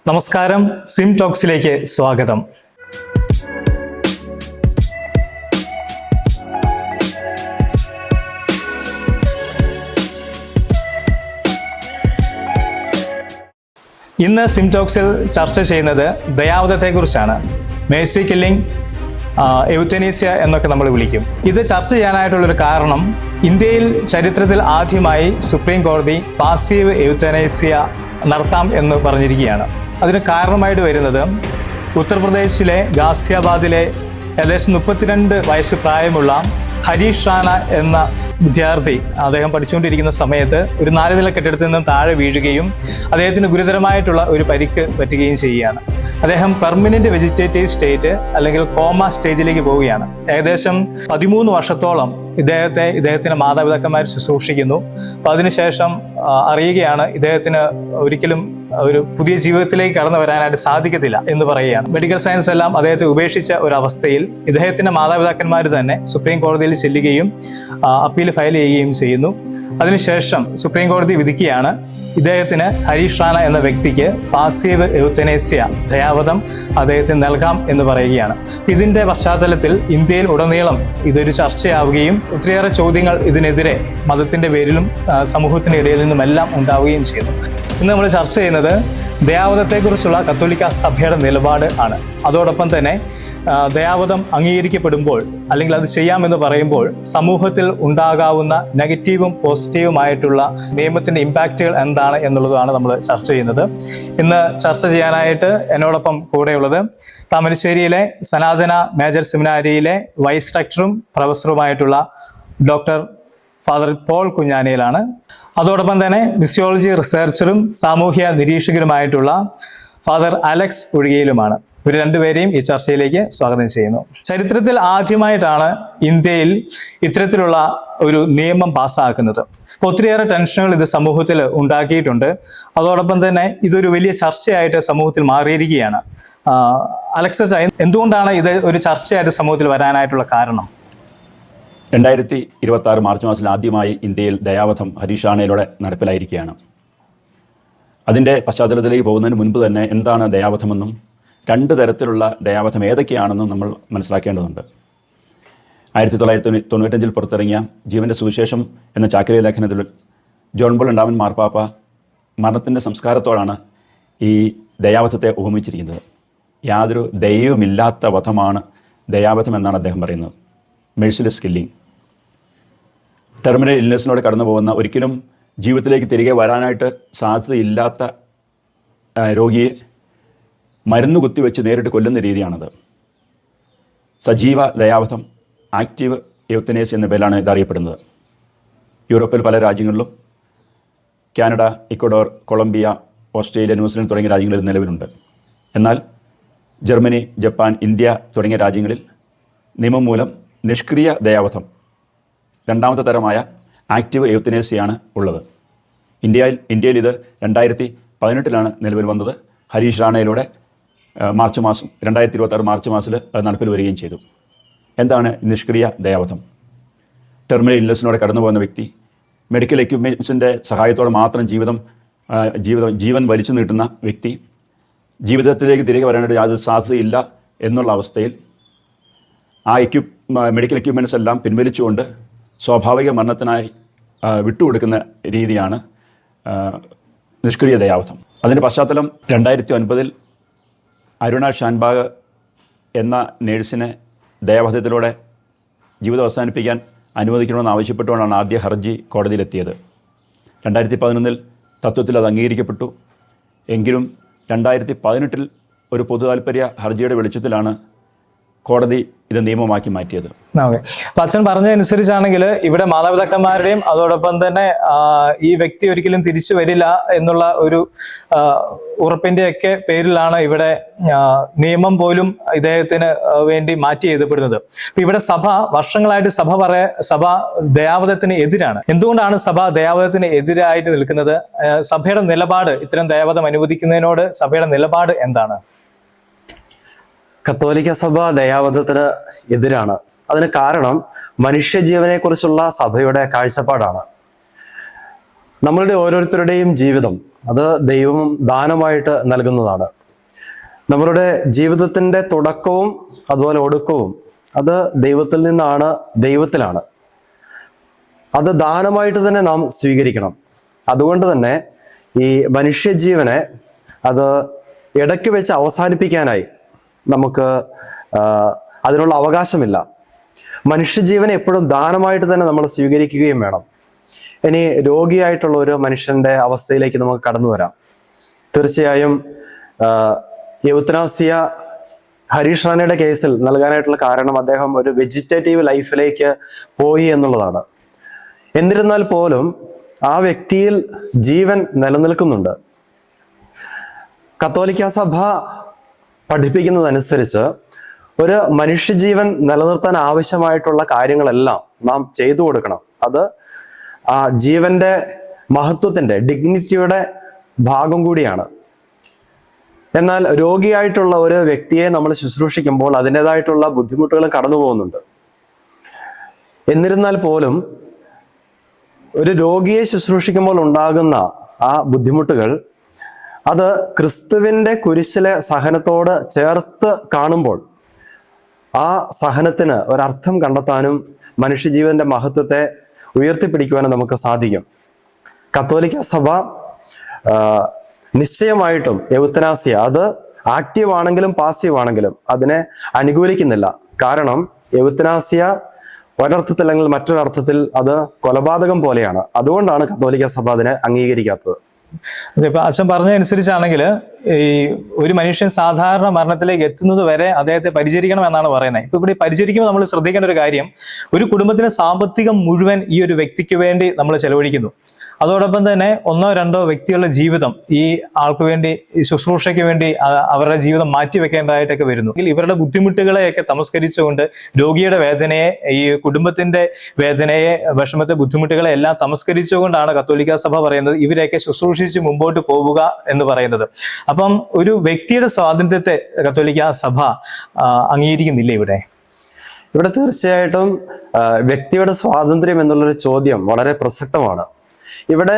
നമസ്കാരം, സിം ടോക്സിലേക്ക് സ്വാഗതം. ഇന്ന് സിം ടോക്സിൽ ചർച്ച ചെയ്യുന്നത് ദയാവധത്തെക്കുറിച്ചാണ്. മേഴ്സി കില്ലിംഗ്, എവ്തനേഷ്യ എന്നൊക്കെ നമ്മൾ വിളിക്കും. ഇത് ചർച്ച ചെയ്യാനായിട്ടുള്ളൊരു കാരണം, ഇന്ത്യയിൽ ചരിത്രത്തിൽ ആദ്യമായി സുപ്രീം കോടതി പാസീവ് എവ്തനേഷ്യ നടത്താം എന്ന് പറഞ്ഞിരിക്കുകയാണ്. അതിന് കാരണമായിട്ട് വരുന്നത് ഉത്തർപ്രദേശിലെ ഗാസിയാബാദിലെ ഏകദേശം 32 വയസ്സ് പ്രായമുള്ള ഹരീഷ് റാണ എന്ന വിദ്യാർത്ഥി, അദ്ദേഹം പഠിച്ചുകൊണ്ടിരിക്കുന്ന സമയത്ത് ഒരു 4 നില കെട്ടിടത്തിൽ നിന്ന് താഴെ വീഴുകയും അദ്ദേഹത്തിന് ഗുരുതരമായിട്ടുള്ള ഒരു പരിക്ക് പറ്റുകയും ചെയ്യുകയാണ്. അദ്ദേഹം പെർമനന്റ് വെജിറ്റേറ്റീവ് സ്റ്റേറ്റ് അല്ലെങ്കിൽ കോമ സ്റ്റേജിലേക്ക് പോവുകയാണ്. ഏകദേശം 13 വർഷത്തോളം ഇദ്ദേഹത്തിന്റെ മാതാപിതാക്കന്മാർ ശുശ്രൂഷിക്കുന്നു. അപ്പോൾ അതിനുശേഷം അറിയുകയാണ് ഇദ്ദേഹത്തിന് ഒരിക്കലും ഒരു പുതിയ ജീവിതത്തിലേക്ക് കടന്നു വരാനായിട്ട് സാധിക്കത്തില്ല എന്ന് പറയുകയാണ്. മെഡിക്കൽ സയൻസ് എല്ലാം അദ്ദേഹത്തെ ഉപേക്ഷിച്ച ഒരവസ്ഥയിൽ ഇദ്ദേഹത്തിന്റെ മാതാപിതാക്കന്മാർ തന്നെ സുപ്രീം കോടതിയിൽ ചെല്ലുകയും അപ്പീൽ ഫയൽ ചെയ്യുകയും ചെയ്യുന്നു. അതിനുശേഷം സുപ്രീം കോടതി വിധിക്കുകയാണ് ഇദ്ദേഹത്തിന്, ഹരീഷ് റാണ എന്ന വ്യക്തിക്ക് പാസീവ് എവ്തനേഷ്യ, ദയാവധം അദ്ദേഹത്തിന് നൽകാം എന്ന് പറയുകയാണ്. ഇതിന്റെ പശ്ചാത്തലത്തിൽ ഇന്ത്യയിൽ ഉടനീളം ഇതൊരു ചർച്ചയാവുകയും ഒത്തിരിയേറെ ചോദ്യങ്ങൾ ഇതിനെതിരെ മതത്തിന്റെ പേരിലും സമൂഹത്തിന്റെ ഇടയിൽ നിന്നുമെല്ലാം ഉണ്ടാവുകയും ചെയ്യുന്നു. ഇന്ന് നമ്മൾ ചർച്ച ചെയ്യുന്നത് ദയാവധത്തെക്കുറിച്ചുള്ള കത്തോലിക്ക സഭയുടെ നിലപാട് ആണ്. അതോടൊപ്പം തന്നെ ദയാവധം അംഗീകരിക്കപ്പെടുമ്പോൾ അല്ലെങ്കിൽ അത് ചെയ്യാമെന്ന് പറയുമ്പോൾ സമൂഹത്തിൽ ഉണ്ടാകാവുന്ന നെഗറ്റീവും പോസിറ്റീവുമായിട്ടുള്ള നിയമത്തിന്റെ ഇമ്പാക്റ്റുകൾ എന്താണ് എന്നുള്ളതാണ് നമ്മൾ ചർച്ച ചെയ്യുന്നത്. ഇന്ന് ചർച്ച ചെയ്യാനായിട്ട് എന്നോടൊപ്പം കൂടെയുള്ളത് താമരശ്ശേരിയിലെ സനാതന മേജർ സെമിനാരിയിലെ വൈസ് റെക്ടറും പ്രൊഫസറുമായിട്ടുള്ള ഡോക്ടർ ഫാദർ പോൾ കുഞ്ഞാനിയിലാണ്. അതോടൊപ്പം തന്നെ മിസിയോളജി റിസർച്ചറും സാമൂഹ്യ നിരീക്ഷകരുമായിട്ടുള്ള ഫാദർ അലക്സ് ഒഴികയിലുമാണ്. ഇവർ രണ്ടുപേരെയും ഈ ചർച്ചയിലേക്ക് സ്വാഗതം ചെയ്യുന്നു. ചരിത്രത്തിൽ ആദ്യമായിട്ടാണ് ഇന്ത്യയിൽ ഇത്തരത്തിലുള്ള ഒരു നിയമം പാസ്സാക്കുന്നത്. അപ്പോൾ ഒത്തിരിയേറെ ടെൻഷനുകൾ ഇത് സമൂഹത്തിൽ ഉണ്ടാക്കിയിട്ടുണ്ട്. അതോടൊപ്പം തന്നെ ഇതൊരു വലിയ ചർച്ചയായിട്ട് സമൂഹത്തിൽ മാറിയിരിക്കുകയാണ്. അലക്സ്, എന്തുകൊണ്ടാണ് ഇത് ഒരു ചർച്ചയായിട്ട് സമൂഹത്തിൽ വരാനായിട്ടുള്ള കാരണം? 2026 മാർച്ച് മാസത്തിൽ ആദ്യമായി ഇന്ത്യയിൽ ദയാവധം ഹരീഷ് റാണയിലൂടെ നടപ്പിലായിരിക്കുകയാണ്. അതിൻ്റെ പശ്ചാത്തലത്തിലേക്ക് പോകുന്നതിന് മുൻപ് തന്നെ എന്താണ് ദയാവധമെന്നും 2 തരത്തിലുള്ള ദയാവധം ഏതൊക്കെയാണെന്നും നമ്മൾ മനസ്സിലാക്കേണ്ടതുണ്ട്. 1995 പുറത്തിറങ്ങിയ ജീവൻ്റെ സുവിശേഷം എന്ന ചാക്രിക ലേഖനത്തിൽ ജോൺ പോൾ രണ്ടാമൻ മാർപ്പാപ്പ മരണത്തിൻ്റെ സംസ്കാരത്തോടാണ് ഈ ദയാവധത്തെ ഉപമിച്ചിരിക്കുന്നത്. യാതൊരു ദയവുമില്ലാത്ത വധമാണ് ദയാവധം എന്നാണ് അദ്ദേഹം പറയുന്നത്. മെഴ്സിലെസ് കില്ലിംഗ്, ടെർമിനൽ ഇൽനെസ്സിനോട് കടന്നു പോകുന്ന, ഒരിക്കലും ജീവിതത്തിലേക്ക് തിരികെ വരാനായിട്ട് സാധ്യതയില്ലാത്ത രോഗിയെ മരുന്ന് കുത്തിവെച്ച് നേരിട്ട് കൊല്ലുന്ന രീതിയാണത്. സജീവ ദയാവധം, ആക്റ്റീവ് എവ്തനേഷ്യ എന്ന പേരിലാണ് ഇതറിയപ്പെടുന്നത്. യൂറോപ്പിൽ പല രാജ്യങ്ങളിലും, Canada, Ecuador, Colombia, Australia, New Zealand തുടങ്ങിയ രാജ്യങ്ങളിൽ നിലവിലുണ്ട്. എന്നാൽ ജർമ്മനി, ജപ്പാൻ, ഇന്ത്യ തുടങ്ങിയ രാജ്യങ്ങളിൽ നിയമം മൂലം നിഷ്ക്രിയ ദയാവധം, രണ്ടാമത്തെ തരമായ ആക്റ്റീവ് എവ്തനേഷ്യയാണ് ഉള്ളത്. ഇന്ത്യയിൽ ഇത് 2018 നിലവിൽ വന്നത്. ഹരീഷ് റാണയിലൂടെ 2026 മാർച്ച് മാസത്തിൽ അത് നടപ്പിൽ വരികയും ചെയ്തു. എന്താണ് നിഷ്ക്രിയ ദയാവധം? ടെർമിനൽ ഇൽനെസ്സിനോടെ കടന്നു പോകുന്ന വ്യക്തി മെഡിക്കൽ എക്യുപ്മെൻറ്റ്സിൻ്റെ സഹായത്തോടെ മാത്രം ജീവൻ വലിച്ചു നീട്ടുന്ന വ്യക്തി, ജീവിതത്തിലേക്ക് തിരികെ വരാനായിട്ട് യാതൊരു സാധ്യതയില്ല എന്നുള്ള അവസ്ഥയിൽ ആ മെഡിക്കൽ എക്യുപ്മെൻറ്റ്സ് എല്ലാം പിൻവലിച്ചുകൊണ്ട് സ്വാഭാവിക മരണത്തിനായി വിട്ടുകൊടുക്കുന്ന രീതിയാണ് നിഷ്ക്രിയ ദയാവധം. അതിൻ്റെ പശ്ചാത്തലം 2009 അരുണ ഷാൻബാഗ് എന്ന നേഴ്സിനെ ദയാവധത്തിലൂടെ ജീവിതം അവസാനിപ്പിക്കാൻ അനുവദിക്കണമെന്ന് ആവശ്യപ്പെട്ടുകൊണ്ടാണ് ആദ്യ ഹർജി കോടതിയിലെത്തിയത്. 2011 തത്വത്തിൽ അത് അംഗീകരിക്കപ്പെട്ടു. എങ്കിലും 2018 ഒരു പൊതു താൽപ്പര്യ ഹർജിയുടെ വെളിച്ചത്തിലാണ് കോടതി ഇത് നിയമമാക്കി മാറ്റിയത്. ഓക്കെ, അപ്പൊ അച്ഛൻ പറഞ്ഞതനുസരിച്ചാണെങ്കിൽ ഇവിടെ മാതാപിതാക്കന്മാരുടെയും അതോടൊപ്പം തന്നെ ഈ വ്യക്തി ഒരിക്കലും തിരിച്ചു വരില്ല എന്നുള്ള ഒരു ഉറപ്പിന്റെ ഒക്കെ പേരിലാണ് ഇവിടെ നിയമം പോലും ഇദ്ദേഹത്തിന് വേണ്ടി മാറ്റി എഴുതപ്പെടുന്നത്. അപ്പൊ ഇവിടെ സഭ വർഷങ്ങളായിട്ട് സഭ ദയാവധത്തിന് എതിരാണ്. എന്തുകൊണ്ടാണ് സഭ ദയാവധത്തിന് എതിരായിട്ട് നിൽക്കുന്നത്? സഭയുടെ നിലപാട്, ഇത്തരം ദയാവധം അനുവദിക്കുന്നതിനോട് സഭയുടെ നിലപാട് എന്താണ്? കത്തോലിക്ക സഭ ദയാവധത്തിന് എതിരാണ്. അതിന് കാരണം മനുഷ്യജീവനെ കുറിച്ചുള്ള സഭയുടെ കാഴ്ചപ്പാടാണ്. നമ്മളുടെ ഓരോരുത്തരുടെയും ജീവിതം അത് ദൈവം ദാനമായിട്ട് നൽകുന്നതാണ്. നമ്മളുടെ ജീവിതത്തിൻ്റെ തുടക്കവും അതുപോലെ ഒടുക്കവും അത് ദൈവത്തിൽ നിന്നാണ്, ദൈവത്തിലാണ്. അത് ദാനമായിട്ട് തന്നെ നാം സ്വീകരിക്കണം. അതുകൊണ്ട് തന്നെ ഈ മനുഷ്യജീവനെ അത് ഇടയ്ക്ക് വെച്ച് അവസാനിപ്പിക്കാനായി നമുക്ക് അതിനുള്ള അവകാശമില്ല. മനുഷ്യജീവനെ എപ്പോഴും ദാനമായിട്ട് തന്നെ നമ്മൾ സ്വീകരിക്കുകയും വേണം. ഇനി രോഗിയായിട്ടുള്ള ഒരു മനുഷ്യന്റെ അവസ്ഥയിലേക്ക് നമുക്ക് കടന്നു വരാം. തീർച്ചയായും യൂത്തനാസിയ ഹരീഷ് റാണയുടെ കേസിൽ നൽകാനായിട്ടുള്ള കാരണം അദ്ദേഹം ഒരു വെജിറ്റേറ്റീവ് ലൈഫിലേക്ക് പോയി എന്നുള്ളതാണ്. എന്നിരുന്നാൽ പോലും ആ വ്യക്തിയിൽ ജീവൻ നിലനിൽക്കുന്നുണ്ട്. കത്തോലിക്ക സഭ പഠിപ്പിക്കുന്നതനുസരിച്ച് ഒരു മനുഷ്യജീവൻ നിലനിർത്താൻ ആവശ്യമായിട്ടുള്ള കാര്യങ്ങളെല്ലാം നാം ചെയ്തു കൊടുക്കണം. അത് ആ ജീവന്റെ മഹത്വത്തിന്റെ, ഡിഗ്നിറ്റിയുടെ ഭാഗം കൂടിയാണ്. എന്നാൽ രോഗിയായിട്ടുള്ള ഒരു വ്യക്തിയെ നമ്മൾ ശുശ്രൂഷിക്കുമ്പോൾ അതിൻ്റെതായിട്ടുള്ള ബുദ്ധിമുട്ടുകൾ കടന്നു പോകുന്നുണ്ട്. എന്നിരുന്നാൽ പോലും ഒരു രോഗിയെ ശുശ്രൂഷിക്കുമ്പോൾ ഉണ്ടാകുന്ന ആ ബുദ്ധിമുട്ടുകൾ അത് ക്രിസ്തുവിൻ്റെ കുരിശിലെ സഹനത്തോട് ചേർത്ത് കാണുമ്പോൾ ആ സഹനത്തിന് ഒരർത്ഥം കണ്ടെത്താനും മനുഷ്യജീവന്റെ മഹത്വത്തെ ഉയർത്തിപ്പിടിക്കുവാനും നമുക്ക് സാധിക്കും. കത്തോലിക്ക സഭ നിശ്ചയമായിട്ടും എവത്തനാസിയ അത് ആക്റ്റീവ് ആണെങ്കിലും പാസീവ് ആണെങ്കിലും അതിനെ അനുകൂലിക്കുന്നില്ല. കാരണം എവത്തനാസിയ ഒരർത്ഥത്തിൽ അല്ലെങ്കിൽ മറ്റൊരർത്ഥത്തിൽ അത് കൊലപാതകം പോലെയാണ്. അതുകൊണ്ടാണ് കത്തോലിക്ക സഭ അതിനെ അംഗീകരിക്കാത്തത്. ഇപ്പൊ അച്ഛൻ പറഞ്ഞതനുസരിച്ചാണെങ്കിൽ ഈ ഒരു മനുഷ്യൻ സാധാരണ മരണത്തിലേക്ക് എത്തുന്നത് വരെ അദ്ദേഹത്തെ പരിചരിക്കണം എന്നാണ് പറയുന്നത്. ഇപ്പൊ ഇവിടെ പരിചരിക്കുമ്പോൾ നമ്മൾ ശ്രദ്ധിക്കേണ്ട ഒരു കാര്യം, ഒരു കുടുംബത്തിന് സാമ്പത്തികം മുഴുവൻ ഈ ഒരു വ്യക്തിക്ക് വേണ്ടി നമ്മൾ ചെലവഴിക്കുന്നു. അതോടൊപ്പം തന്നെ ഒന്നോ രണ്ടോ വ്യക്തികളുടെ ജീവിതം ഈ ആൾക്ക് വേണ്ടി, ഈ ശുശ്രൂഷയ്ക്ക് വേണ്ടി അവരുടെ ജീവിതം മാറ്റിവെക്കേണ്ടതായിട്ടൊക്കെ വരുന്നു. ഇവരുടെ ബുദ്ധിമുട്ടുകളെയൊക്കെ തമസ്കരിച്ചുകൊണ്ട് രോഗിയുടെ വേദനയെ, ഈ കുടുംബത്തിന്റെ വേദനയെ, വിഷമത്തെ, ബുദ്ധിമുട്ടുകളെ എല്ലാം തമസ്കരിച്ചുകൊണ്ടാണ് കത്തോലിക്ക സഭ പറയുന്നത് ഇവരെയൊക്കെ ശുശ്രൂഷിച്ച് മുമ്പോട്ട് പോവുക എന്ന് പറയുന്നത്. അപ്പം ഒരു വ്യക്തിയുടെ സ്വാതന്ത്ര്യത്തെ കത്തോലിക്ക സഭ അംഗീകരിക്കുന്നില്ല ഇവിടെ. ഇവിടെ തീർച്ചയായിട്ടും വ്യക്തിയുടെ സ്വാതന്ത്ര്യം എന്നുള്ളൊരു ചോദ്യം വളരെ പ്രസക്തമാണ്. ഇവിടെ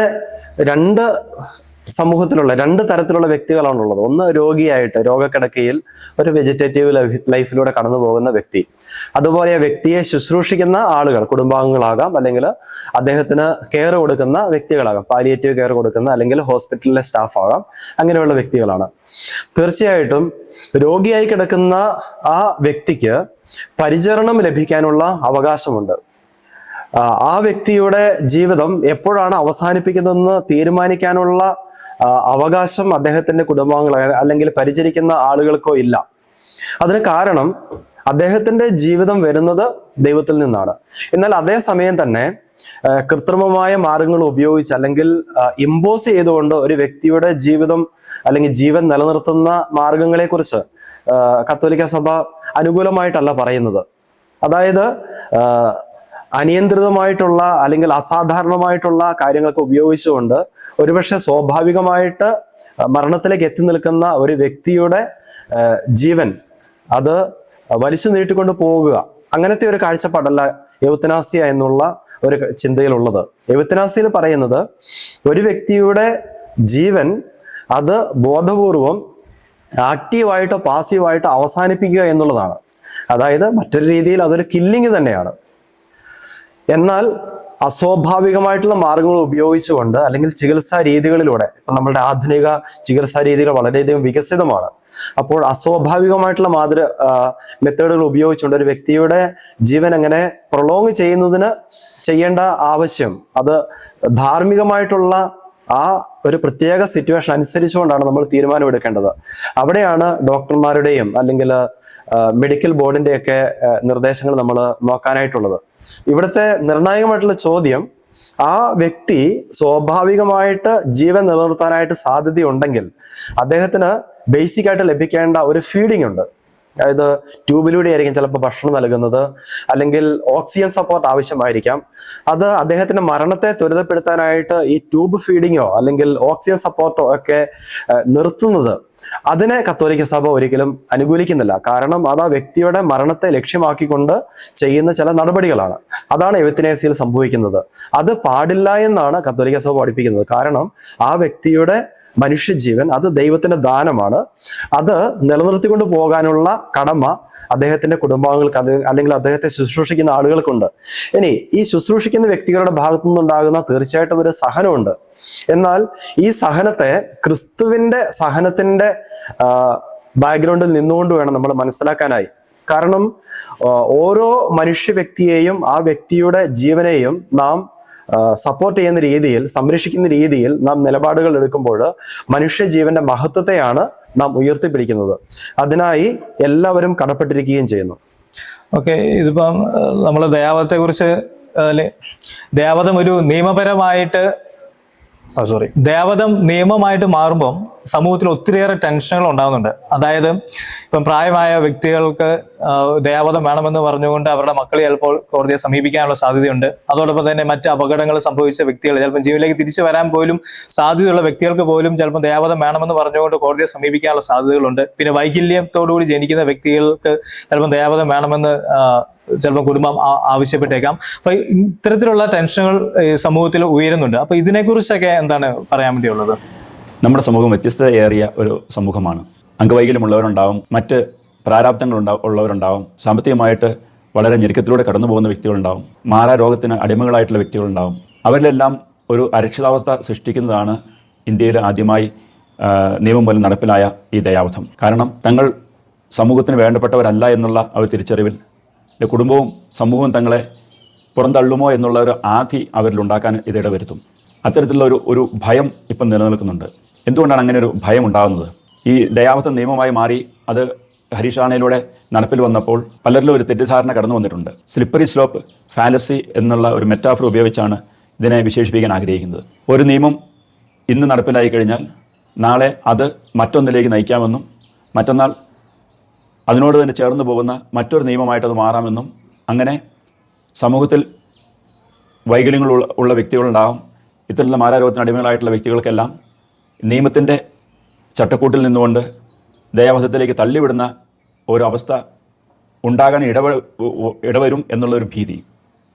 സമൂഹത്തിലുള്ള രണ്ട് തരത്തിലുള്ള വ്യക്തികളാണുള്ളത്. ഒന്ന് രോഗിയായിട്ട് രോഗക്കിടക്കയിൽ ഒരു വെജിറ്റേറ്റീവ് ലൈഫിലൂടെ കടന്നു പോകുന്ന വ്യക്തി. അതുപോലെ ആ വ്യക്തിയെ ശുശ്രൂഷിക്കുന്ന ആളുകൾ, കുടുംബാംഗങ്ങളാകാം, അല്ലെങ്കിൽ അദ്ദേഹത്തിന് കെയർ കൊടുക്കുന്ന വ്യക്തികളാകാം, പാലിയേറ്റീവ് കെയർ കൊടുക്കുന്ന അല്ലെങ്കിൽ ഹോസ്പിറ്റലിലെ സ്റ്റാഫ് ആകാം, അങ്ങനെയുള്ള വ്യക്തികളാണ്. തീർച്ചയായിട്ടും രോഗിയായി കിടക്കുന്ന ആ വ്യക്തിക്ക് പരിചരണം ലഭിക്കാനുള്ള അവകാശമുണ്ട്. ആ വ്യക്തിയുടെ ജീവിതം എപ്പോഴാണ് അവസാനിപ്പിക്കുന്നതെന്ന് തീരുമാനിക്കാനുള്ള അവകാശം അദ്ദേഹത്തിന്റെ കുടുംബാംഗങ്ങളോ അല്ലെങ്കിൽ പരിചരിക്കുന്ന ആളുകൾക്കോ ഇല്ല. അതിന് കാരണം അദ്ദേഹത്തിന്റെ ജീവിതം വരുന്നത് ദൈവത്തിൽ നിന്നാണ്. എന്നാൽ അതേസമയം തന്നെ കൃത്രിമമായ മാർഗങ്ങൾ ഉപയോഗിച്ച് അല്ലെങ്കിൽ ഇമ്പോസ് ചെയ്തുകൊണ്ട് ഒരു വ്യക്തിയുടെ ജീവിതം അല്ലെങ്കിൽ ജീവൻ നിലനിർത്തുന്ന മാർഗങ്ങളെ കുറിച്ച് കത്തോലിക്ക സഭ അനുകൂലമായിട്ടല്ല പറയുന്നത്. അതായത് അനിയന്ത്രിതമായിട്ടുള്ള അല്ലെങ്കിൽ അസാധാരണമായിട്ടുള്ള കാര്യങ്ങളൊക്കെ ഉപയോഗിച്ചുകൊണ്ട് ഒരുപക്ഷെ സ്വാഭാവികമായിട്ട് മരണത്തിലേക്ക് എത്തി നിൽക്കുന്ന ഒരു വ്യക്തിയുടെ ജീവൻ അത് വലിച്ചു നീട്ടിക്കൊണ്ട് പോകുക, അങ്ങനത്തെ ഒരു കാഴ്ചപ്പാടല്ല എവത്തനാസിയ എന്നുള്ള ഒരു ചിന്തയിലുള്ളത്. എവത്തനാസിയയിൽ പറയുന്നത് ഒരു വ്യക്തിയുടെ ജീവൻ അത് ബോധപൂർവം ആക്റ്റീവായിട്ടോ പാസീവായിട്ടോ അവസാനിപ്പിക്കുക എന്നുള്ളതാണ്. അതായത് മറ്റൊരു രീതിയിൽ അതൊരു കില്ലിങ് തന്നെയാണ്. എന്നാൽ അസ്വാഭാവികമായിട്ടുള്ള മാർഗങ്ങൾ ഉപയോഗിച്ചുകൊണ്ട് അല്ലെങ്കിൽ ചികിത്സാ രീതികളിലൂടെ, ഇപ്പം നമ്മളുടെ ആധുനിക ചികിത്സാ രീതികൾ വളരെയധികം വികസിതമാണ്. അപ്പോൾ അസ്വാഭാവികമായിട്ടുള്ള മെത്തേഡുകൾ ഉപയോഗിച്ചുകൊണ്ട് ഒരു വ്യക്തിയുടെ ജീവൻ അങ്ങനെ പ്രൊലോങ് ചെയ്യുന്നതിന് ചെയ്യേണ്ട ആവശ്യം അത് ധാർമ്മികമായിട്ടുള്ള ആ ഒരു പ്രത്യേക സിറ്റുവേഷൻ അനുസരിച്ചുകൊണ്ടാണ് നമ്മൾ തീരുമാനമെടുക്കേണ്ടത്. അവിടെയാണ് ഡോക്ടർമാരുടെയും അല്ലെങ്കിൽ മെഡിക്കൽ ബോർഡിന്റെയൊക്കെ നിർദ്ദേശങ്ങൾ നമ്മൾ നോക്കാനായിട്ടുള്ളത്. ഇവിടുത്തെ നിർണായകമായിട്ടുള്ള ചോദ്യം, ആ വ്യക്തി സ്വാഭാവികമായിട്ട് ജീവൻ നിലനിർത്താനായിട്ട് സാധ്യതയുണ്ടെങ്കിൽ അദ്ദേഹത്തിന് ബേസിക് ആയിട്ട് ലഭിക്കേണ്ട ഒരു ഫീഡിംഗ് ഉണ്ട്. അതായത് ട്യൂബിലൂടെ ആയിരിക്കും ചിലപ്പോൾ ഭക്ഷണം നൽകുന്നത്, അല്ലെങ്കിൽ ഓക്സിജൻ സപ്പോർട്ട് ആവശ്യമായിരിക്കാം. അത് അദ്ദേഹത്തിന്റെ മരണത്തെ ത്വരിതപ്പെടുത്താനായിട്ട് ഈ ട്യൂബ് ഫീഡിങ്ങോ അല്ലെങ്കിൽ ഓക്സിജൻ സപ്പോർട്ടോ ഒക്കെ നിർത്തുന്നത്, അതിനെ കത്തോലിക്ക സഭ ഒരിക്കലും അനുകൂലിക്കുന്നില്ല. കാരണം അത് ആ വ്യക്തിയുടെ മരണത്തെ ലക്ഷ്യമാക്കിക്കൊണ്ട് ചെയ്യുന്ന ചില നടപടികളാണ്. അതാണ് എവത്തനേസിയയിൽ സംഭവിക്കുന്നത്. അത് പാടില്ല എന്നാണ് കത്തോലിക്ക സഭ പഠിപ്പിക്കുന്നത്. കാരണം ആ വ്യക്തിയുടെ മനുഷ്യജീവൻ അത് ദൈവത്തിന്റെ ദാനമാണ്. അത് നിലനിർത്തിക്കൊണ്ട് പോകാനുള്ള കടമ അദ്ദേഹത്തിന്റെ കുടുംബാംഗങ്ങൾക്ക് അല്ലെങ്കിൽ അദ്ദേഹത്തെ ശുശ്രൂഷിക്കുന്ന ആളുകൾക്കുണ്ട്. ഇനി ഈ ശുശ്രൂഷിക്കുന്ന വ്യക്തികളുടെ ഭാഗത്തു നിന്നുണ്ടാകുന്ന തീർച്ചയായിട്ടും ഒരു സഹനമുണ്ട്. എന്നാൽ ഈ സഹനത്തെ ക്രിസ്തുവിന്റെ സഹനത്തിന്റെ ബാക്ക്ഗ്രൗണ്ടിൽ നിന്നുകൊണ്ട് വേണം നമ്മൾ മനസ്സിലാക്കാനായി. കാരണം ഓരോ മനുഷ്യ വ്യക്തിയെയും ആ വ്യക്തിയുടെ ജീവനെയും നാം സപ്പോർട്ട് ചെയ്യുന്ന രീതിയിൽ, സംരക്ഷിക്കുന്ന രീതിയിൽ നാം നിലപാടുകൾ എടുക്കുമ്പോൾ മനുഷ്യജീവന്റെ മഹത്വത്തെയാണ് നാം ഉയർത്തിപ്പിടിക്കുന്നത്. അതിനായി എല്ലാവരും കടപ്പെട്ടിരിക്കുകയും ചെയ്യുന്നു. ഓക്കെ, ഇതിപ്പം നമ്മൾ ദയാവധത്തെക്കുറിച്ച് ദയാവധം ഒരു നിയമപരമായിട്ട് ദയാവധം നിയമമായിട്ട് മാറുമ്പം സമൂഹത്തിൽ ഒത്തിരിയേറെ ടെൻഷനുകൾ ഉണ്ടാകുന്നുണ്ട്. അതായത് ഇപ്പം പ്രായമായ വ്യക്തികൾക്ക് ദയാവധം വേണമെന്ന് പറഞ്ഞുകൊണ്ട് അവരുടെ മക്കൾ ചിലപ്പോൾ കോടതിയെ സമീപിക്കാനുള്ള സാധ്യതയുണ്ട്. അതോടൊപ്പം തന്നെ മറ്റ് അപകടങ്ങൾ സംഭവിച്ച വ്യക്തികൾ, ചിലപ്പോൾ ജീവനിലേക്ക് തിരിച്ചു വരാൻ പോലും സാധ്യതയുള്ള വ്യക്തികൾക്ക് പോലും ചിലപ്പോൾ ദയാവധം വേണമെന്ന് പറഞ്ഞുകൊണ്ട് കോടതിയെ സമീപിക്കാനുള്ള സാധ്യതകളുണ്ട്. പിന്നെ വൈകല്യത്തോടുകൂടി ജനിക്കുന്ന വ്യക്തികൾക്ക് ചിലപ്പോൾ ദയാവധം വേണമെന്ന് ചിലപ്പോൾ കുടുംബം ആവശ്യപ്പെട്ടേക്കാം. അപ്പൊ ഇത്തരത്തിലുള്ള ടെൻഷനുകൾ സമൂഹത്തിൽ ഉയരുന്നുണ്ട്. അപ്പൊ ഇതിനെക്കുറിച്ചൊക്കെ എന്താണ് പറയാൻ വേണ്ടിയുള്ളത്? നമ്മുടെ സമൂഹം വ്യത്യസ്തതയേറിയ ഒരു സമൂഹമാണ്. അംഗവൈകല്യമുള്ളവരുണ്ടാവും, മറ്റ് ഉള്ളവരുണ്ടാവും, സാമ്പത്തികമായിട്ട് വളരെ ഞെരുക്കത്തിലൂടെ കടന്നു പോകുന്ന വ്യക്തികളുണ്ടാവും, മാറാരോഗത്തിന് അടിമകളായിട്ടുള്ള വ്യക്തികളുണ്ടാവും. അവരിലെല്ലാം ഒരു അരക്ഷിതാവസ്ഥ സൃഷ്ടിക്കുന്നതാണ് ഇന്ത്യയിൽ ആദ്യമായി നിയമം മൂലം നടപ്പിലായ ഈ ദയാവധം. കാരണം തങ്ങൾ സമൂഹത്തിന് വേണ്ടപ്പെട്ടവരല്ല എന്നുള്ള ആ ഒരു തിരിച്ചറിവിൽ കുടുംബവും സമൂഹവും തങ്ങളെ പുറന്തള്ളുമോ എന്നുള്ള ഒരു ആധി അവരിലുണ്ടാക്കാൻ ഇതിട വരുത്തും. അത്തരത്തിലുള്ള ഒരു ഭയം ഇപ്പം നിലനിൽക്കുന്നുണ്ട്. എന്തുകൊണ്ടാണ് അങ്ങനെ ഒരു ഭയം ഉണ്ടാകുന്നത്? ഈ ദയാവധം നിയമമായി മാറി അത് ഹരീഷാണയിലൂടെ നടപ്പിൽ വന്നപ്പോൾ പലരിലും ഒരു തെറ്റിദ്ധാരണ കടന്നു വന്നിട്ടുണ്ട്. സ്ലിപ്പറി സ്ലോപ്പ് ഫാലസി എന്നുള്ള ഒരു മെറ്റാഫർ ഉപയോഗിച്ചാണ് ഇതിനെ വിശേഷിപ്പിക്കാൻ ആഗ്രഹിക്കുന്നത്. ഒരു നിയമം ഇന്ന് നടപ്പിലായി കഴിഞ്ഞാൽ നാളെ അത് മറ്റൊന്നിലേക്ക് നയിക്കാമെന്നും മറ്റന്നാൾ അതിനോട് തന്നെ ചേർന്ന് പോകുന്ന മറ്റൊരു നിയമമായിട്ടത് മാറാമെന്നും, അങ്ങനെ സമൂഹത്തിൽ വൈകല്യങ്ങൾ ഉള്ള വ്യക്തികളുണ്ടാകും, ഇത്തരത്തിലുള്ള മാരാരോഗത്തിന് അടിമകളായിട്ടുള്ള വ്യക്തികൾക്കെല്ലാം നിയമത്തിൻ്റെ ചട്ടക്കൂട്ടിൽ നിന്നുകൊണ്ട് ദയാവധത്തിലേക്ക് തള്ളിവിടുന്ന ഒരു അവസ്ഥ ഉണ്ടാകാൻ ഇടവരും എന്നുള്ളൊരു ഭീതി,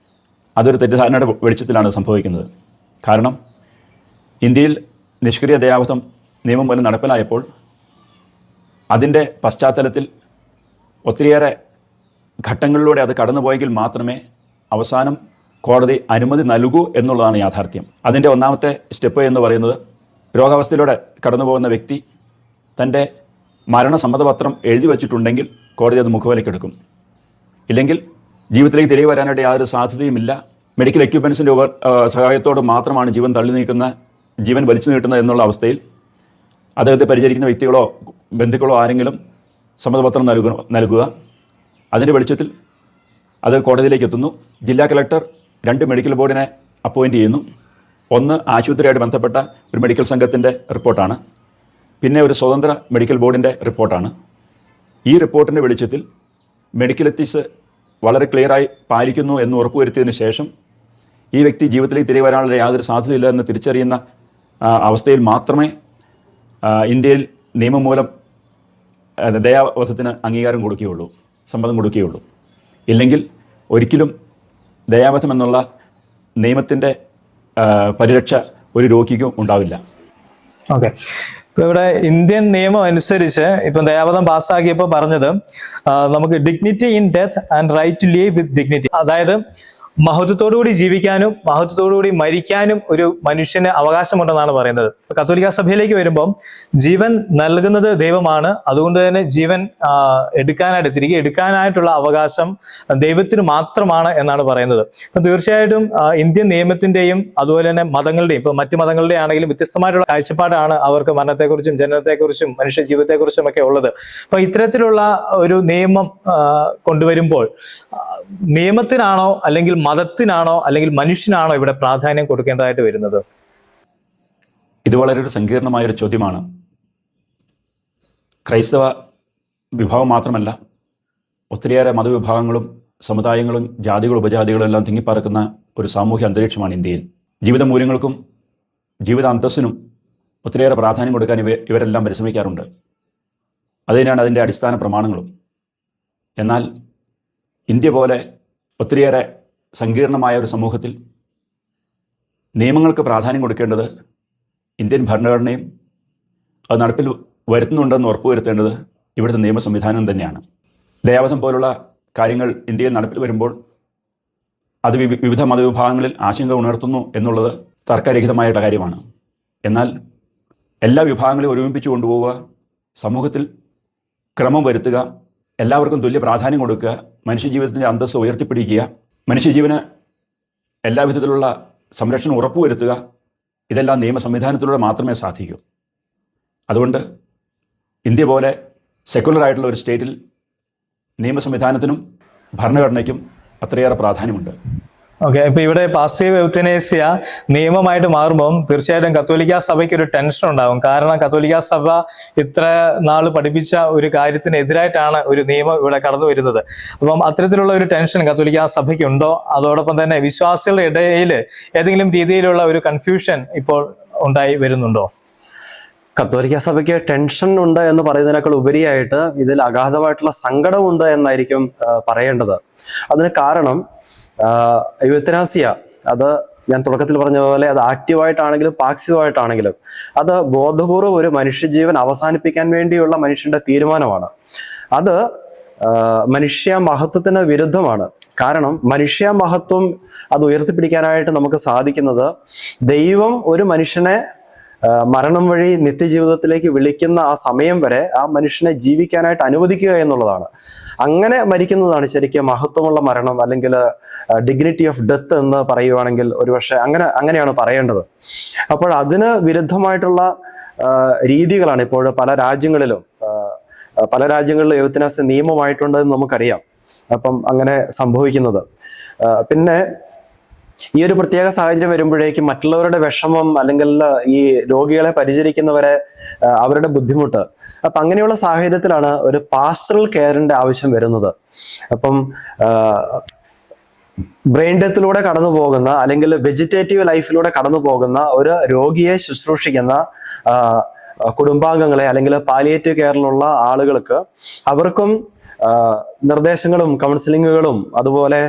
അതൊരു തെറ്റിദ്ധാരണയുടെ വെളിച്ചത്തിലാണ് സംഭവിക്കുന്നത്. കാരണം ഇന്ത്യയിൽ നിഷ്ക്രിയ ദയാവധം നിയമം മൂലം നടപ്പിലായപ്പോൾ അതിൻ്റെ പശ്ചാത്തലത്തിൽ ഒത്തിരിയേറെ ഘട്ടങ്ങളിലൂടെ അത് കടന്നുപോയെങ്കിൽ മാത്രമേ അവസാനം കോടതി അനുമതി നൽകൂ എന്നുള്ളതാണ് യാഥാർത്ഥ്യം. അതിൻ്റെ ഒന്നാമത്തെ സ്റ്റെപ്പ് എന്ന് പറയുന്നത്, രോഗാവസ്ഥയിലൂടെ കടന്നു പോകുന്ന വ്യക്തി തൻ്റെ മരണസമ്മതപത്രം എഴുതി വച്ചിട്ടുണ്ടെങ്കിൽ കോടതി അത് മുഖവിലക്കെടുക്കും. ഇല്ലെങ്കിൽ ജീവിതത്തിലേക്ക് തിരികെ വരാനായിട്ട് യാതൊരു സാധ്യതയുമില്ല, മെഡിക്കൽ എക്യുപ്മെൻസിൻ്റെ സഹായത്തോട് മാത്രമാണ് ജീവൻ വലിച്ചു നീട്ടുന്നത് എന്നുള്ള അവസ്ഥയിൽ അദ്ദേഹത്തെ പരിചരിക്കുന്ന വ്യക്തികളോ ബന്ധുക്കളോ ആരെങ്കിലും സമ്മതപത്രം നൽകുക. അതിൻ്റെ വെളിച്ചത്തിൽ അത് കോടതിയിലേക്ക് എത്തുന്നു. ജില്ലാ കളക്ടർ 2 മെഡിക്കൽ ബോർഡിനെ അപ്പോയിൻറ്റ് ചെയ്യുന്നു. ഒന്ന് ആശുപത്രിയായിട്ട് ബന്ധപ്പെട്ട ഒരു മെഡിക്കൽ സംഘത്തിൻ്റെ റിപ്പോർട്ടാണ്, പിന്നെ ഒരു സ്വതന്ത്ര മെഡിക്കൽ ബോർഡിൻ്റെ റിപ്പോർട്ടാണ്. ഈ റിപ്പോർട്ടിൻ്റെ വെളിച്ചത്തിൽ മെഡിക്കൽ എത്തിക്സ് വളരെ ക്ലിയറായി പാലിക്കുന്നു എന്ന് ഉറപ്പുവരുത്തിയതിന് ശേഷം ഈ വ്യക്തി ജീവിതത്തിലേക്ക് തിരികെ വരാനുള്ള യാതൊരു സാധ്യതയില്ല എന്ന് തിരിച്ചറിയുന്ന അവസ്ഥയിൽ മാത്രമേ ഇന്ത്യയിൽ നിയമം മൂലം ദയാവധത്തിന് അംഗീകാരം കൊടുക്കുകയുള്ളൂ, സമ്മതം കൊടുക്കുകയുള്ളൂ. ഇല്ലെങ്കിൽ ഒരിക്കലും ദയാവധം എന്നുള്ള നിയമത്തിൻ്റെ പരിരക്ഷ ഒരു രോഗിക്കും ഉണ്ടാവില്ല. ഓക്കെ, ഇവിടെ ഇന്ത്യൻ നിയമം അനുസരിച്ച് ഇപ്പം ദയാവധം പാസ്സാക്കിയപ്പോൾ പറഞ്ഞത് നമുക്ക് dignity in death and right to leave with dignity, അതായത് മഹത്വത്തോടുകൂടി ജീവിക്കാനും മഹത്വത്തോടുകൂടി മരിക്കാനും ഒരു മനുഷ്യന് അവകാശമുണ്ടെന്നാണ് പറയുന്നത്. കത്തോലിക്ക സഭയിലേക്ക് വരുമ്പം ജീവൻ നൽകുന്നത് ദൈവമാണ്, അതുകൊണ്ട് തന്നെ ജീവൻ തിരികെ എടുക്കാനായിട്ടുള്ള അവകാശം ദൈവത്തിന് മാത്രമാണ് എന്നാണ് പറയുന്നത്. അപ്പം തീർച്ചയായിട്ടും ഇന്ത്യൻ നിയമത്തിന്റെയും അതുപോലെ തന്നെ മതങ്ങളുടെയും, ഇപ്പൊ മറ്റു മതങ്ങളുടെ ആണെങ്കിലും വ്യത്യസ്തമായിട്ടുള്ള കാഴ്ചപ്പാടാണ് അവർക്ക് മരണത്തെക്കുറിച്ചും ജനനത്തെക്കുറിച്ചും മനുഷ്യ ജീവിതത്തെക്കുറിച്ചും ഒക്കെ ഉള്ളത്. അപ്പൊ ഇത്തരത്തിലുള്ള ഒരു നിയമം കൊണ്ടുവരുമ്പോൾ നിയമത്തിനാണോ അല്ലെങ്കിൽ മതത്തിനാണോ അല്ലെങ്കിൽ മനുഷ്യനാണോ ഇവിടെ പ്രാധാന്യം കൊടുക്കേണ്ടതായിട്ട് വരുന്നത്? ഇത് വളരെ ഒരു സങ്കീർണമായൊരു ചോദ്യമാണ്. ക്രൈസ്തവ വിഭാഗം മാത്രമല്ല, ഒത്തിരിയേറെ മതവിഭാഗങ്ങളും സമുദായങ്ങളും ജാതികളും ഉപജാതികളും എല്ലാം തിങ്ങിപ്പാർക്കുന്ന ഒരു സാമൂഹ്യ അന്തരീക്ഷമാണ് ഇന്ത്യയിൽ. ജീവിത മൂല്യങ്ങൾക്കും ജീവിത അന്തസ്സിനും ഒത്തിരിയേറെ പ്രാധാന്യം കൊടുക്കാൻ ഇവരെല്ലാം പരിശ്രമിക്കാറുണ്ട്. അതുതന്നെയാണ് അതിൻ്റെ അടിസ്ഥാന പ്രമാണങ്ങളും. എന്നാൽ ഇന്ത്യ പോലെ ഒത്തിരിയേറെ സങ്കീർണമായ ഒരു സമൂഹത്തിൽ നിയമങ്ങൾക്ക് പ്രാധാന്യം കൊടുക്കേണ്ടത് ഇന്ത്യൻ ഭരണഘടനയും അത് നടപ്പിൽ വരുത്തുന്നുണ്ടെന്ന് ഉറപ്പുവരുത്തേണ്ടത് ഇവിടുത്തെ നിയമ സംവിധാനം തന്നെയാണ്. ദയാവധം പോലുള്ള കാര്യങ്ങൾ ഇന്ത്യയിൽ നടപ്പിൽ വരുമ്പോൾ അത് വിവിധ മതവിഭാഗങ്ങളിൽ ആശങ്ക ഉണർത്തുന്നു എന്നുള്ളത് തർക്കരഹിതമായിട്ടുള്ള കാര്യമാണ്. എന്നാൽ എല്ലാ വിഭാഗങ്ങളെയും ഒരുമിപ്പിച്ച് കൊണ്ടുപോവുക, സമൂഹത്തിൽ ക്രമം വരുത്തുക, എല്ലാവർക്കും തുല്യ പ്രാധാന്യം കൊടുക്കുക, മനുഷ്യജീവിതത്തിൻ്റെ അന്തസ്സ് ഉയർത്തിപ്പിടിക്കുക, മനുഷ്യജീവന് എല്ലാവിധത്തിലുള്ള സംരക്ഷണം ഉറപ്പുവരുത്തുക, ഇതെല്ലാം നിയമ സംവിധാനത്തിലൂടെ മാത്രമേ സാധിക്കൂ. അതുകൊണ്ട് ഇന്ത്യ പോലെ സെക്കുലറായിട്ടുള്ള ഒരു സ്റ്റേറ്റിൽ നിയമ സംവിധാനത്തിനും ഭരണഘടനയ്ക്കും അത്രയേറെ പ്രാധാന്യമുണ്ട്. ഓക്കെ, ഇപ്പൊ ഇവിടെ പാസീവ് എവ്തനേസിയ നിയമമായിട്ട് മാറുമ്പോൾ തീർച്ചയായിട്ടും കത്തോലിക്ക സഭയ്ക്ക് ഒരു ടെൻഷൻ ഉണ്ടാകും. കാരണം കത്തോലിക്ക സഭ ഇത്ര നാൾ പഠിപ്പിച്ച ഒരു കാര്യത്തിനെതിരായിട്ടാണ് ഒരു നിയമം ഇവിടെ കടന്നു വരുന്നത്. അപ്പം അത്തരത്തിലുള്ള ഒരു ടെൻഷൻ കത്തോലിക്ക സഭയ്ക്ക് ഉണ്ടോ? അതോടൊപ്പം തന്നെ വിശ്വാസികളുടെ ഇടയിൽ ഏതെങ്കിലും രീതിയിലുള്ള ഒരു കൺഫ്യൂഷൻ ഇപ്പോൾ ഉണ്ടായി വരുന്നുണ്ടോ? കത്തോലിക്ക സഭയ്ക്ക് ടെൻഷൻ ഉണ്ട് എന്ന് പറയുന്നതിനേക്കാൾ ഉപരിയായിട്ട് ഇതിൽ അഗാധമായിട്ടുള്ള സങ്കടമുണ്ട് എന്നായിരിക്കും പറയേണ്ടത്. അതിന് കാരണം യൂത്തനാസിയ, അത് ഞാൻ തുടക്കത്തിൽ പറഞ്ഞ പോലെ അത് ആക്റ്റീവായിട്ടാണെങ്കിലും പാസീവായിട്ടാണെങ്കിലും അത് ബോധപൂർവം ഒരു മനുഷ്യജീവൻ അവസാനിപ്പിക്കാൻ വേണ്ടിയുള്ള മനുഷ്യന്റെ തീരുമാനമാണ്. അത് മനുഷ്യ മഹത്വത്തിന് വിരുദ്ധമാണ്. കാരണം മനുഷ്യ മഹത്വം അത് ഉയർത്തിപ്പിടിക്കാനായിട്ട് നമുക്ക് സാധിക്കുന്നത് ദൈവം ഒരു മനുഷ്യനെ മരണം വഴി നിത്യജീവിതത്തിലേക്ക് വിളിക്കുന്ന ആ സമയം വരെ ആ മനുഷ്യനെ ജീവിക്കാനായിട്ട് അനുവദിക്കുക എന്നുള്ളതാണ്. അങ്ങനെ മരിക്കുന്നതാണ് ശരിക്കും മഹത്വമുള്ള മരണം, അല്ലെങ്കിൽ ഡിഗ്നിറ്റി ഓഫ് ഡെത്ത് എന്ന് പറയുവാണെങ്കിൽ ഒരുപക്ഷെ അങ്ങനെയാണ് പറയേണ്ടത്. അപ്പോൾ അതിന് വിരുദ്ധമായിട്ടുള്ള രീതികളാണ് ഇപ്പോൾ പല രാജ്യങ്ങളിലും യൂത്തനാസിയ നിയമമായിട്ടുണ്ട് എന്ന് നമുക്കറിയാം. അപ്പം അങ്ങനെ സംഭവിക്കുന്നത്. പിന്നെ ഈ ഒരു പ്രത്യേക സാഹചര്യം വരുമ്പോഴേക്കും മറ്റുള്ളവരുടെ വിഷമം, അല്ലെങ്കിൽ ഈ രോഗികളെ പരിചരിക്കുന്നവരെ അവരുടെ ബുദ്ധിമുട്ട്, അപ്പം അങ്ങനെയുള്ള സാഹചര്യത്തിലാണ് ഒരു പാസ്റ്ററൽ കെയറിന്റെ ആവശ്യം വരുന്നത്. അപ്പം ബ്രെയിൻ ഡെത്തിലൂടെ കടന്നു പോകുന്ന, അല്ലെങ്കിൽ വെജിറ്റേറ്റീവ് ലൈഫിലൂടെ കടന്നു പോകുന്ന ഒരു രോഗിയെ ശുശ്രൂഷിക്കുന്ന കുടുംബാംഗങ്ങളെ, അല്ലെങ്കിൽ പാലിയേറ്റീവ് കെയറിലുള്ള ആളുകൾക്ക് അവർക്കും നിർദ്ദേശങ്ങളും കൗൺസിലിങ്ങുകളും, അതുപോലെ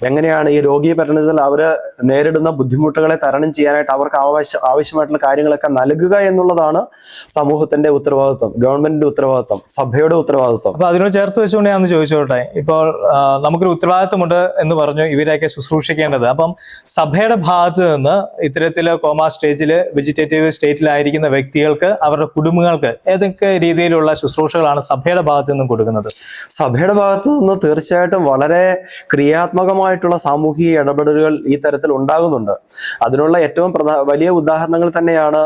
എങ്ങനെയാണ് ഈ രോഗി പരിണതിയിൽ അവർ നേരിടുന്ന ബുദ്ധിമുട്ടുകളെ തരണം ചെയ്യാനായിട്ട് അവർക്ക് ആവശ്യമായിട്ടുള്ള കാര്യങ്ങളൊക്കെ നൽകുക എന്നുള്ളതാണ് സമൂഹത്തിന്റെ ഉത്തരവാദിത്വം, ഗവൺമെന്റിന്റെ ഉത്തരവാദിത്വം, സഭയുടെ ഉത്തരവാദിത്വം. അപ്പൊ അതിനോട് ചേർത്ത് വെച്ചുകൊണ്ട് ഞാൻ ചോദിച്ചോട്ടെ, ഇപ്പോൾ നമുക്കൊരു ഉത്തരവാദിത്വമുണ്ട് എന്ന് പറഞ്ഞു ഇവരെയൊക്കെ ശുശ്രൂഷിക്കേണ്ടത്. അപ്പം സഭയുടെ ഭാഗത്ത് നിന്ന് ഇത്തരത്തില് കോമ സ്റ്റേജില് വെജിറ്റേറ്റീവ് സ്റ്റേറ്റിലായിരിക്കുന്ന വ്യക്തികൾക്ക്, അവരുടെ കുടുംബങ്ങൾക്ക് ഏതൊക്കെ രീതിയിലുള്ള ശുശ്രൂഷകളാണ് സഭയുടെ ഭാഗത്ത് നിന്നും കൊടുക്കുന്നത്? സഭയുടെ ഭാഗത്തു നിന്ന് തീർച്ചയായിട്ടും വളരെ ക്രിയാത്മകമായിട്ടുള്ള സാമൂഹിക ഇടപെടലുകൾ ഈ തരത്തിൽ ഉണ്ടാകുന്നുണ്ട്. അതിനുള്ള ഏറ്റവും വലിയ ഉദാഹരണങ്ങൾ തന്നെയാണ്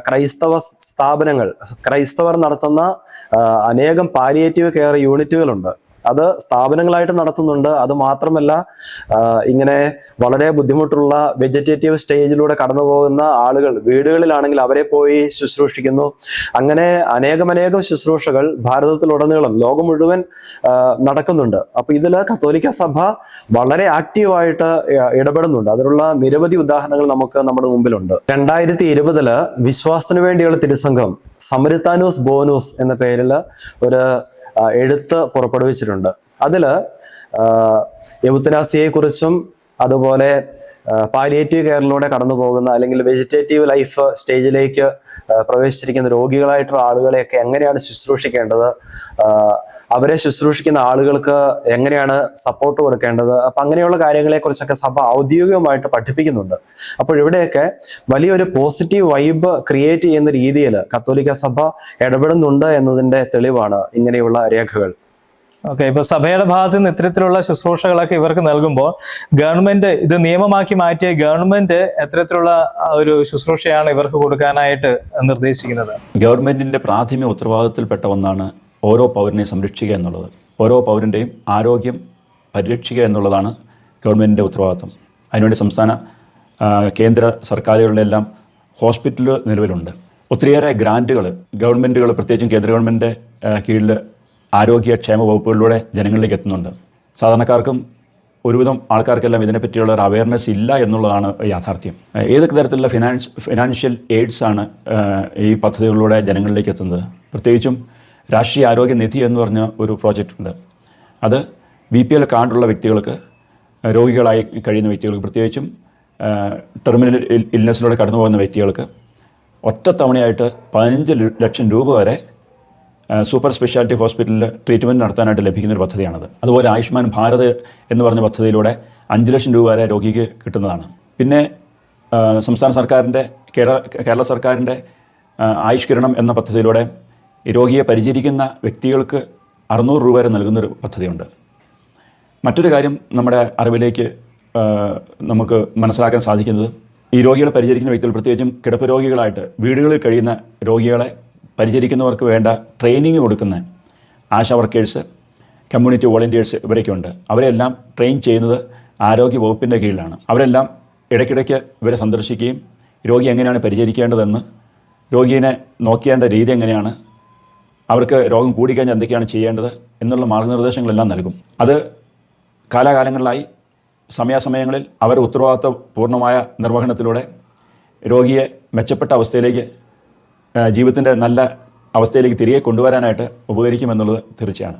ക്രൈസ്തവ സ്ഥാപനങ്ങൾ. ക്രൈസ്തവർ നടത്തുന്ന അനേകം പാലിയേറ്റീവ് കെയർ യൂണിറ്റുകളുണ്ട്. അത് സ്ഥാപനങ്ങളായിട്ട് നടത്തുന്നുണ്ട്. അത് മാത്രമല്ല, ഇങ്ങനെ വളരെ ബുദ്ധിമുട്ടുള്ള വെജിറ്റേറ്റീവ് സ്റ്റേജിലൂടെ കടന്നു പോകുന്ന ആളുകൾ വീടുകളിലാണെങ്കിൽ അവരെ പോയി ശുശ്രൂഷിക്കുന്നു. അങ്ങനെ അനേകം ശുശ്രൂഷകൾ ഭാരതത്തിലുടനീളം, ലോകം മുഴുവൻ നടക്കുന്നുണ്ട്. അപ്പൊ ഇതിൽ കത്തോലിക്ക സഭ വളരെ ആക്റ്റീവായിട്ട് ഇടപെടുന്നുണ്ട്. അതിനുള്ള നിരവധി ഉദാഹരണങ്ങൾ നമുക്ക് നമ്മുടെ മുമ്പിലുണ്ട്. 2020 വിശ്വാസത്തിന് വേണ്ടിയുള്ള തിരുസംഘം സമരിത്താനൂസ് ബോനൂസ് എന്ന പേരിൽ ഒരു എഴുത്ത് പുറപ്പെടുവിച്ചിട്ടുണ്ട്. അതിൽ യൂത്തനാസിയയെ കുറിച്ചും, അതുപോലെ പാലിയേറ്റീവ് കെയറിലൂടെ കടന്നു പോകുന്ന, അല്ലെങ്കിൽ വെജിറ്റേറ്റീവ് ലൈഫ് സ്റ്റേജിലേക്ക് പ്രവേശിച്ചിരിക്കുന്ന രോഗികളായിട്ടുള്ള ആളുകളെയൊക്കെ എങ്ങനെയാണ് ശുശ്രൂഷിക്കേണ്ടത്, അവരെ ശുശ്രൂഷിക്കുന്ന ആളുകൾക്ക് എങ്ങനെയാണ് സപ്പോർട്ട് കൊടുക്കേണ്ടത്, അപ്പം അങ്ങനെയുള്ള കാര്യങ്ങളെക്കുറിച്ചൊക്കെ സഭ ഔദ്യോഗികമായിട്ട് പഠിപ്പിക്കുന്നുണ്ട്. അപ്പോൾ ഇവിടെയൊക്കെ വലിയൊരു പോസിറ്റീവ് വൈബ് ക്രിയേറ്റ് ചെയ്യുന്ന രീതിയിൽ കത്തോലിക്ക സഭ ഇടപെടുന്നുണ്ട് എന്നതിൻ്റെ തെളിവാണ് ഇങ്ങനെയുള്ള രേഖകൾ. ഓക്കെ, ഇപ്പൊ സഭയുടെ ഭാഗത്ത് നിന്ന് ഇത്തരത്തിലുള്ള ശുശ്രൂഷകളൊക്കെ ഇവർക്ക് നൽകുമ്പോൾ ഗവൺമെന്റ് ഇത് നിയമമാക്കി മാറ്റിയ ഗവൺമെന്റ് എത്തരത്തിലുള്ള ഒരു ശുശ്രൂഷയാണ് ഇവർക്ക് കൊടുക്കാനായിട്ട് നിർദ്ദേശിക്കുന്നത്? ഗവൺമെന്റിന്റെ പ്രാഥമിക ഉത്തരവാദിത്തത്തിൽപ്പെട്ട ഒന്നാണ് ഓരോ പൗരനെയും സംരക്ഷിക്കുക എന്നുള്ളത്. ഓരോ പൗരൻ്റെയും ആരോഗ്യം പരിരക്ഷിക്കുക എന്നുള്ളതാണ് ഗവൺമെന്റിന്റെ ഉത്തരവാദിത്വം. അതിനുവേണ്ടി സംസ്ഥാന കേന്ദ്ര സർക്കാരുകളുടെ എല്ലാം ഹോസ്പിറ്റലുകൾ നിലവിലുണ്ട്. ഒത്തിരിയേറെ ഗ്രാൻറ്റുകൾ ഗവൺമെൻറ്റുകൾ, പ്രത്യേകിച്ചും കേന്ദ്ര ഗവൺമെൻറ്റിൻ്റെ കീഴിൽ ആരോഗ്യക്ഷേമ വകുപ്പുകളിലൂടെ ജനങ്ങളിലേക്ക് എത്തുന്നുണ്ട്. സാധാരണക്കാർക്കും ഒരുവിധം ആൾക്കാർക്കെല്ലാം ഇതിനെപ്പറ്റിയുള്ള ഒരു അവയർനെസ് ഇല്ല എന്നുള്ളതാണ് യാഥാർത്ഥ്യം. ഏതൊക്കെ തരത്തിലുള്ള ഫിനാൻഷ്യൽ എയ്ഡ്സ് ആണ് ഈ പദ്ധതികളിലൂടെ ജനങ്ങളിലേക്ക് എത്തുന്നത്? പ്രത്യേകിച്ചും രാഷ്ട്രീയ ആരോഗ്യ നിധി എന്ന് പറഞ്ഞ ഒരു പ്രോജക്റ്റ് ഉണ്ട്. അത് BPL കാർഡുള്ള വ്യക്തികൾക്ക്, രോഗികളായി കഴിയുന്ന വ്യക്തികൾക്ക്, പ്രത്യേകിച്ചും ടെർമിനൽ ഇൽനെസ്സിലൂടെ കടന്നു പോകുന്ന വ്യക്തികൾക്ക് ഒറ്റത്തവണയായിട്ട് 15 ലക്ഷം രൂപ വരെ സൂപ്പർ സ്പെഷ്യാലിറ്റി ഹോസ്പിറ്റലിൽ ട്രീറ്റ്മെൻറ്റ് നടത്താനായിട്ട് ലഭിക്കുന്ന ഒരു പദ്ധതിയാണത്. അതുപോലെ ആയുഷ്മാൻ ഭാരത് എന്ന് പറഞ്ഞ പദ്ധതിയിലൂടെ 5 ലക്ഷം രൂപ വരെ രോഗിക്ക് കിട്ടുന്നതാണ്. പിന്നെ സംസ്ഥാന സർക്കാരിൻ്റെ കേരള സർക്കാരിൻ്റെ ആയുഷ് കിരണം എന്ന പദ്ധതിയിലൂടെ രോഗിയെ പരിചരിക്കുന്ന വ്യക്തികൾക്ക് 600 രൂപ വരെ നൽകുന്നൊരു പദ്ധതിയുണ്ട്. മറ്റൊരു കാര്യം നമ്മുടെ അറിവിലേക്ക് നമുക്ക് മനസ്സിലാക്കാൻ സാധിക്കുന്നത്, ഈ രോഗികളെ പരിചരിക്കുന്ന വ്യക്തികൾ, പ്രത്യേകിച്ചും കിടപ്പ് രോഗികളായിട്ട് വീടുകളിൽ കഴിയുന്ന രോഗികളെ പരിചരിക്കുന്നവർക്ക് വേണ്ട ട്രെയിനിങ് കൊടുക്കുന്ന ആശാ വർക്കേഴ്സ്, കമ്മ്യൂണിറ്റി വോളണ്ടിയേഴ്സ് ഇവരൊക്കെയുണ്ട്. അവരെല്ലാം ട്രെയിൻ ചെയ്യുന്നത് ആരോഗ്യ വകുപ്പിൻ്റെ കീഴിലാണ്. അവരെല്ലാം ഇടയ്ക്കിടയ്ക്ക് ഇവരെ സന്ദർശിക്കുകയും രോഗി എങ്ങനെയാണ് പരിചരിക്കേണ്ടതെന്ന്, രോഗിയെ നോക്കേണ്ട രീതി എങ്ങനെയാണ്, അവർക്ക് രോഗം കൂടിക്കഴിഞ്ഞാൽ എന്തൊക്കെയാണ് ചെയ്യേണ്ടത് എന്നുള്ള മാർഗ്ഗനിർദ്ദേശങ്ങളെല്ലാം നൽകും. അത് കാലാകാലങ്ങളിലായി സമയാസമയങ്ങളിൽ അവരുടെ ഉത്തരവാദിത്വപൂർണ്ണമായ നിർവഹണത്തിലൂടെ രോഗിയെ മെച്ചപ്പെട്ട അവസ്ഥയിലേക്ക്, ജീവിതത്തിൻ്റെ നല്ല അവസ്ഥയിലേക്ക് തിരികെ കൊണ്ടുവരാനായിട്ട് ഉപകരിക്കുമെന്നുള്ളത് തീർച്ചയാണ്.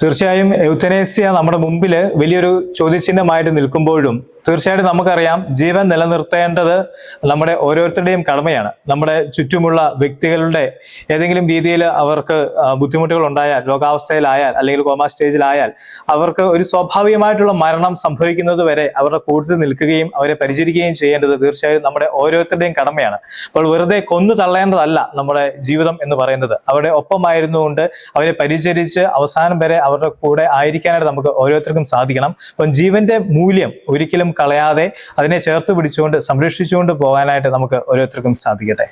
തീർച്ചയായും എൗത്തനേസ്യ നമ്മുടെ മുമ്പിൽ വലിയൊരു ചോദ്യചിഹ്നമായിട്ട് നിൽക്കുമ്പോഴും തീർച്ചയായിട്ടും നമുക്കറിയാം, ജീവൻ നിലനിർത്തേണ്ടത് നമ്മുടെ ഓരോരുത്തരുടെയും കടമയാണ്. നമ്മുടെ ചുറ്റുമുള്ള വ്യക്തികളുടെ ഏതെങ്കിലും രീതിയിൽ അവർക്ക് ബുദ്ധിമുട്ടുകൾ ഉണ്ടായാൽ, രോഗാവസ്ഥയിലായാൽ അല്ലെങ്കിൽ കോമാ സ്റ്റേജിലായാൽ അവർക്ക് ഒരു സ്വാഭാവികമായിട്ടുള്ള മരണം സംഭവിക്കുന്നത് വരെ അവരുടെ കൂട്ടത്തിൽ നിൽക്കുകയും അവരെ പരിചരിക്കുകയും ചെയ്യേണ്ടത് തീർച്ചയായും നമ്മുടെ ഓരോരുത്തരുടെയും കടമയാണ്. അപ്പോൾ വെറുതെ കൊന്നു തള്ളേണ്ടതല്ല നമ്മുടെ ജീവിതം എന്ന് പറയുന്നത്. അവരുടെ ഒപ്പമായിരുന്നുകൊണ്ട് അവരെ പരിചരിച്ച് അവസാനം വരെ അവരുടെ കൂടെ ആയിരിക്കാനായിട്ട് നമുക്ക് ഓരോരുത്തർക്കും സാധിക്കണം. അപ്പം ജീവന്റെ മൂല്യം ഒരിക്കലും കളയാതെ അതിനെ ചേർത്ത് പിടിച്ചുകൊണ്ട് സംരക്ഷിച്ചുകൊണ്ട് പോകാനായിട്ട് നമുക്ക് ഓരോരുത്തർക്കും സാധിക്കട്ടെ.